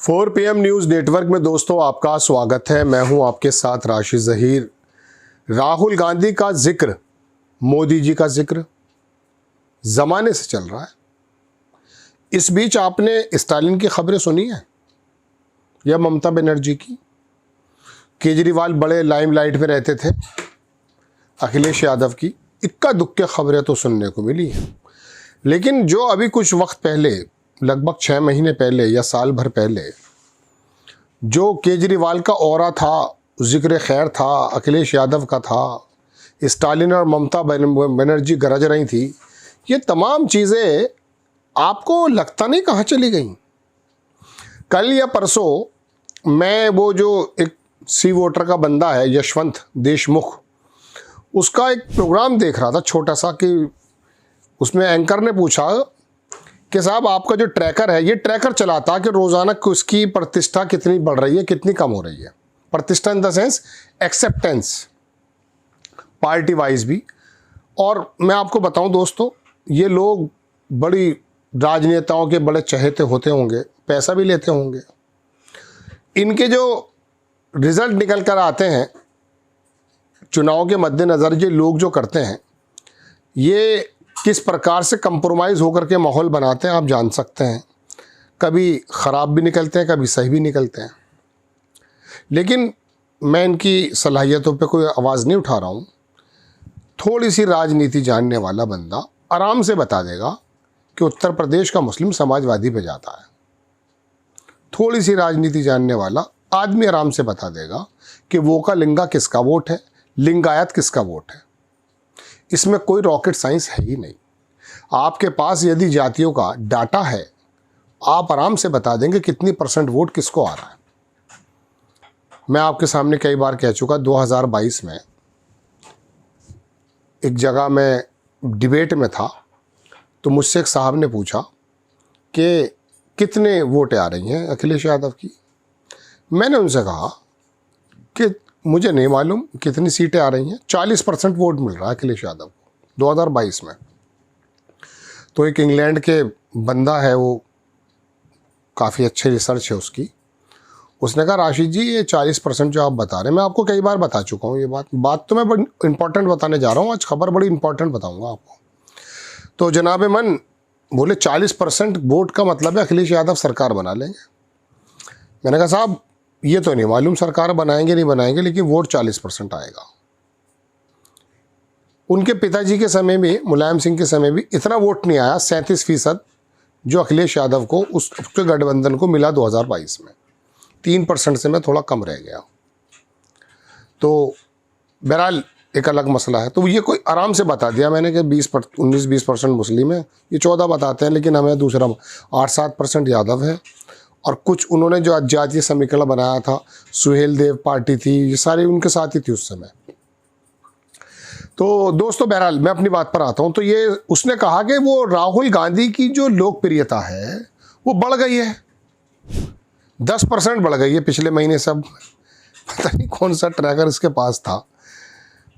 4 PM news network में दोस्तों आपका स्वागत है। मैं हूं आपके साथ राशिद ज़हीर। राहुल गांधी का जिक्र, मोदी जी का जिक्र ज़माने से चल रहा है। इस बीच आपने स्टालिन की खबरें सुनी हैं या ममता बनर्जी की? केजरीवाल बड़े लाइमलाइट में रहते थे, अखिलेश यादव की इक्का दुक्का खबरें तो सुनने को मिली हैं। लेकिन जो अभी कुछ वक्त पहले, लगभग 6 महीने पहले या साल भर पहले, जो केजरीवाल का ऑरा था, जिक्र खैर था, अखिलेश यादव का था, स्टालिन और ममता बनर्जी गरज रही थी, ये तमाम चीज़ें आपको लगता नहीं कहाँ चली गई? कल या परसों मैं वो जो एक सी वोटर का बंदा है यशवंत देशमुख, उसका एक प्रोग्राम देख रहा था छोटा सा, कि उसमें एंकर ने पूछा कि साहब आपका जो ट्रैकर है, ये ट्रैकर चलाता कि रोज़ाना उसकी प्रतिष्ठा कितनी बढ़ रही है, कितनी कम हो रही है। प्रतिष्ठा in the sense acceptance, party wise भी। और मैं आपको बताऊं दोस्तों, ये लोग बड़ी राजनेताओं के बड़े चहेते होते होंगे, पैसा भी लेते होंगे। इनके जो रिज़ल्ट निकल कर आते हैं चुनाव के मद्देनज़र, ये लोग जो करते हैं, ये किस प्रकार से कंप्रोमाइज़ होकर के माहौल बनाते हैं आप जान सकते हैं। कभी ख़राब भी निकलते हैं, कभी सही भी निकलते हैं। लेकिन मैं इनकी सलाहियतों पे कोई आवाज़ नहीं उठा रहा हूँ। थोड़ी सी राजनीति जानने वाला बंदा आराम से बता देगा कि उत्तर प्रदेश का मुस्लिम समाजवादी पे जाता है। थोड़ी सी राजनीति जानने वाला आदमी आराम से बता देगा कि वो का लिंगा किसका वोट है, लिंगायत किसका वोट है। इसमें कोई रॉकेट साइंस है ही नहीं। आपके पास यदि जातियों का डाटा है, आप आराम से बता देंगे कितनी % वोट किसको आ रहा है। मैं आपके सामने कई बार कह चुका, 2022 में एक जगह मैं डिबेट में था, तो मुझसे एक साहब ने पूछा कि कितने वोटें आ रही हैं अखिलेश यादव की। मैंने उनसे कहा कि मुझे नहीं मालूम कितनी सीटें आ रही हैं, 40% वोट मिल रहा है अखिलेश यादव को 2022 में। तो एक इंग्लैंड के बंदा है, वो काफ़ी अच्छी रिसर्च है उसकी, उसने कहा राशिद जी ये 40% जो आप बता रहे हैं, मैं आपको कई बार बता चुका हूँ ये बात तो मैं बड़ी इंपॉर्टेंट बताने जा रहा हूँ, आज खबर बड़ी इंपॉर्टेंट बताऊँगा आपको। तो जनाब मन बोले 40% वोट का मतलब है अखिलेश यादव सरकार बना लेंगे। मैंने कहा साहब ये तो नहीं मालूम सरकार बनाएंगे नहीं बनाएंगे, लेकिन वोट 40% आएगा। उनके पिताजी के समय में, मुलायम सिंह के समय भी इतना वोट नहीं आया, 37% जो अखिलेश यादव को उसके गठबंधन को मिला 2022 में। 3% से मैं थोड़ा कम रह गया। तो बहरहाल एक अलग मसला है। तो ये कोई आराम से बता दिया मैंने कि 19-20% मुस्लिम है, ये 14 बताते हैं, लेकिन हमें दूसरा 8-7% यादव है। और कुछ उन्होंने जो जातीय समीकरण बनाया था, सुहेल देव पार्टी थी, ये सारी उनके साथ ही थी उस समय। तो दोस्तों बहरहाल मैं अपनी बात पर आता हूँ। तो ये उसने कहा कि वो राहुल गांधी की जो लोकप्रियता है वो बढ़ गई है, 10% बढ़ गई है पिछले महीने। सब पता नहीं कौन सा ट्रैकर इसके पास था।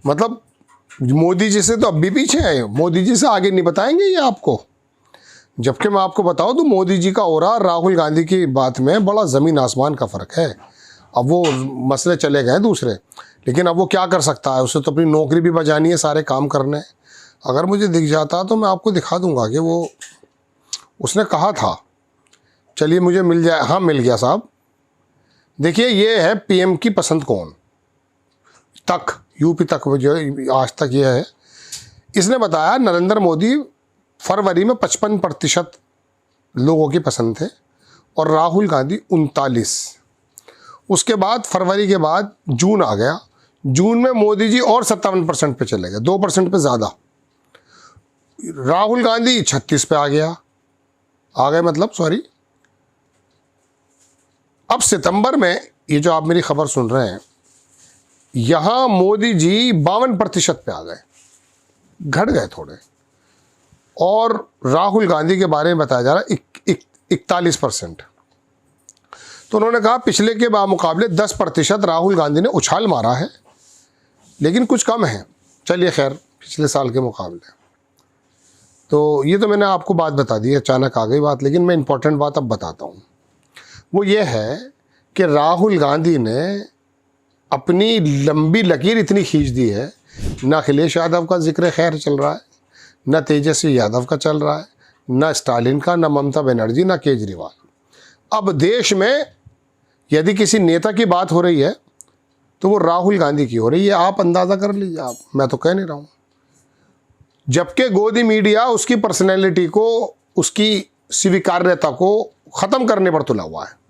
मतलब मोदी जी से तो अब भी पीछे है, मोदी जी से आगे नहीं बताएंगे ये आपको। जबकि मैं आपको बताऊं तो मोदी जी का ऑरा राहुल गांधी की बात में बड़ा ज़मीन आसमान का फ़र्क है। अब वो मसले चले गए दूसरे, लेकिन अब वो क्या कर सकता है, उसे तो अपनी नौकरी भी बजानी है, सारे काम करने हैं। अगर मुझे दिख जाता तो मैं आपको दिखा दूंगा कि वो उसने कहा था। चलिए मुझे मिल जाए, हाँ मिल गया साहब। देखिए ये है PM की पसंद कौन तक, यूपी तक जो आज तक ये है। इसने बताया नरेंद्र मोदी फरवरी में 55% लोगों की पसंद थे और राहुल गांधी 39। उसके बाद फरवरी के बाद जून आ गया, जून में मोदी जी और 57% पे चले गए, 2% पे ज़्यादा। राहुल गांधी 36 पे आ गए मतलब सॉरी। अब सितंबर में ये जो आप मेरी खबर सुन रहे हैं, यहाँ मोदी जी 52% पे आ गए, घट गए थोड़े। और राहुल गांधी के बारे में बताया जा रहा है 41%। तो उन्होंने कहा पिछले के मुकाबले 10% राहुल गांधी ने उछाल मारा है, लेकिन कुछ कम है। चलिए खैर, पिछले साल के मुकाबले। तो ये तो मैंने आपको बात बता दी, अचानक आ गई बात, लेकिन मैं इंपॉर्टेंट बात अब बताता हूँ। वो ये है कि राहुल गांधी ने अपनी लंबी लकीर इतनी खींच दी है, ना अखिलेश यादव का जिक्र खैर चल रहा है, ना तेजस्वी यादव का चल रहा है, ना स्टालिन का, ना ममता बनर्जी, ना केजरीवाल। अब देश में यदि किसी नेता की बात हो रही है तो वो राहुल गांधी की हो रही है। आप अंदाज़ा कर लीजिए आप, मैं तो कह नहीं रहा हूँ। जबकि गोदी मीडिया उसकी पर्सनैलिटी को, उसकी स्वीकार्यता को ख़त्म करने पर तुला हुआ है।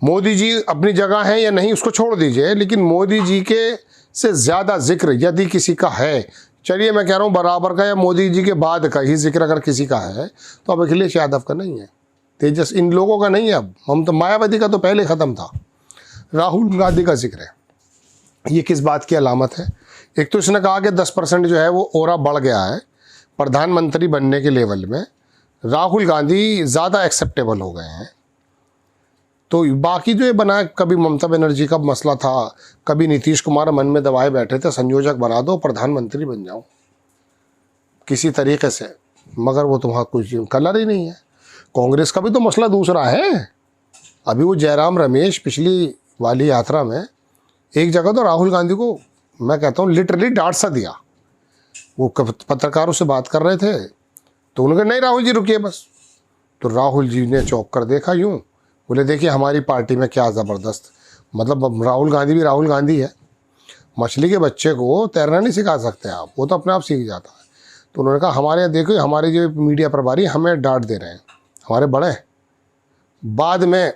मोदी जी अपनी जगह हैं या नहीं उसको छोड़ दीजिए, लेकिन मोदी जी के से ज़्यादा जिक्र यदि किसी का है, चलिए मैं कह रहा हूँ बराबर का या मोदी जी के बाद का ही जिक्र अगर किसी का है तो अब अखिलेश यादव का नहीं है, तेजस इन लोगों का नहीं है। अब हम तो मायावती का तो पहले ख़त्म था, राहुल गांधी का जिक्र है। ये किस बात की अलामत है? एक तो इसने कहा कि 10% जो है वो ओरा बढ़ गया है प्रधानमंत्री बनने के लेवल में, राहुल गांधी ज़्यादा एक्सेप्टेबल हो गए हैं। तो बाकी जो ये बना, कभी ममता बनर्जी का मसला था, कभी नीतीश कुमार मन में दबाए बैठे थे संयोजक बना दो प्रधानमंत्री बन जाओ किसी तरीके से, मगर वो तुम्हारा कुछ कलर ही नहीं है। कांग्रेस का भी तो मसला दूसरा है। अभी वो जयराम रमेश पिछली वाली यात्रा में एक जगह तो राहुल गांधी को मैं कहता हूँ लिटरली डांट सा दिया। वो पत्रकारों से बात कर रहे थे तो उन्होंने कहा नहीं राहुल जी रुकिए बस। तो राहुल जी ने चौंक कर देखा, यूँ बोले देखिए हमारी पार्टी में क्या ज़बरदस्त, मतलब राहुल गांधी भी राहुल गांधी है। मछली के बच्चे को तैरना नहीं सिखा सकते आप, वो तो अपने आप सीख जाता है। तो उन्होंने कहा हमारे यहाँ देखो हमारे जो मीडिया प्रभारी हमें डांट दे रहे हैं, हमारे बड़े। बाद में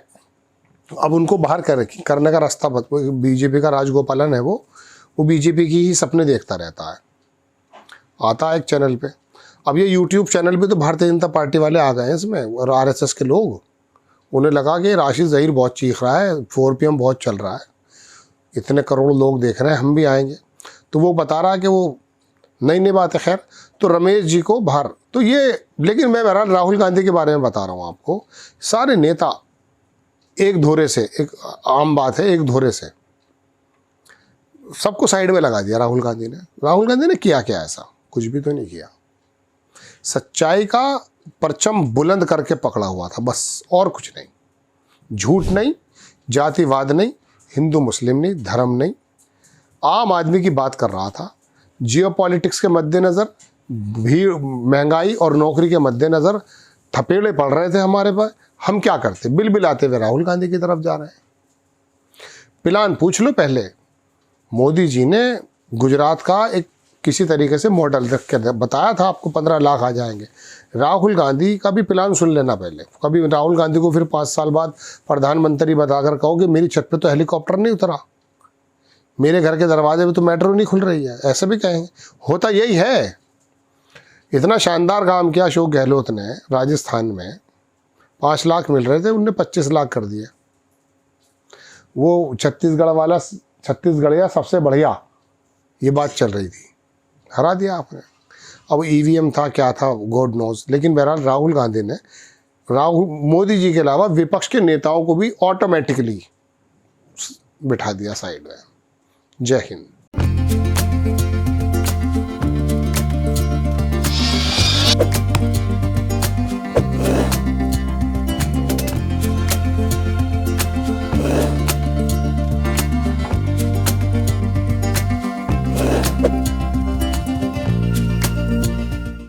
अब उनको बाहर करने का रास्ता बीजेपी का राजगोपालन है, वो बीजेपी की ही सपने देखता रहता है, आता है एक चैनल पे। अब ये यूट्यूब चैनल पे तो भारतीय जनता पार्टी वाले आ गए हैं इसमें, और आरएसएस के लोग। उन्हें लगा कि राशिद ज़हीर बहुत चीख रहा है, 4PM बहुत चल रहा है, इतने करोड़ लोग देख रहे हैं, हम भी आएंगे। तो वो बता रहा है कि वो नई बात है। खैर, तो रमेश जी को बाहर तो ये, लेकिन मैं बहरहाल राहुल गांधी के बारे में बता रहा हूँ आपको। सारे नेता एक धोरे से, एक आम बात है, एक धोरे से सबको साइड में लगा दिया राहुल गांधी ने। राहुल गांधी ने किया क्या ऐसा? कुछ भी तो नहीं किया। सच्चाई का परचम बुलंद करके पकड़ा हुआ था बस, और कुछ नहीं। झूठ नहीं, जातिवाद नहीं, हिंदू मुस्लिम नहीं, धर्म नहीं, आम आदमी की बात कर रहा था। जियोपॉलिटिक्स के मद्देनज़र, भीड़, महंगाई और नौकरी के मद्देनज़र थपेड़े पड़ रहे थे हमारे पर। हम क्या करते? बिल बिलाते हुए राहुल गांधी की तरफ जा रहे हैं। प्लान पूछ लो पहले। मोदी जी ने गुजरात का एक किसी तरीके से मॉडल रख के बताया था आपको 15 लाख आ जाएंगे। राहुल गांधी का भी प्लान सुन लेना पहले। कभी राहुल गांधी को फिर 5 साल बाद प्रधानमंत्री बताकर कहो कि मेरी छत पे तो हेलीकॉप्टर नहीं उतरा, मेरे घर के दरवाजे पे तो मेट्रो नहीं खुल रही है, ऐसे भी कहेंगे। होता यही है। इतना शानदार काम किया अशोक गहलोत ने राजस्थान में, 5 लाख मिल रहे थे, उनने 25 लाख कर दिए। वो छत्तीसगढ़ वाला, छत्तीसगढ़िया सबसे बढ़िया, ये बात चल रही थी, हरा दिया आपने। अब ईवीएम था क्या था गॉड नोज। लेकिन बहरहाल राहुल गांधी ने मोदी जी के अलावा विपक्ष के नेताओं को भी ऑटोमेटिकली बिठा दिया साइड में। जय हिंद।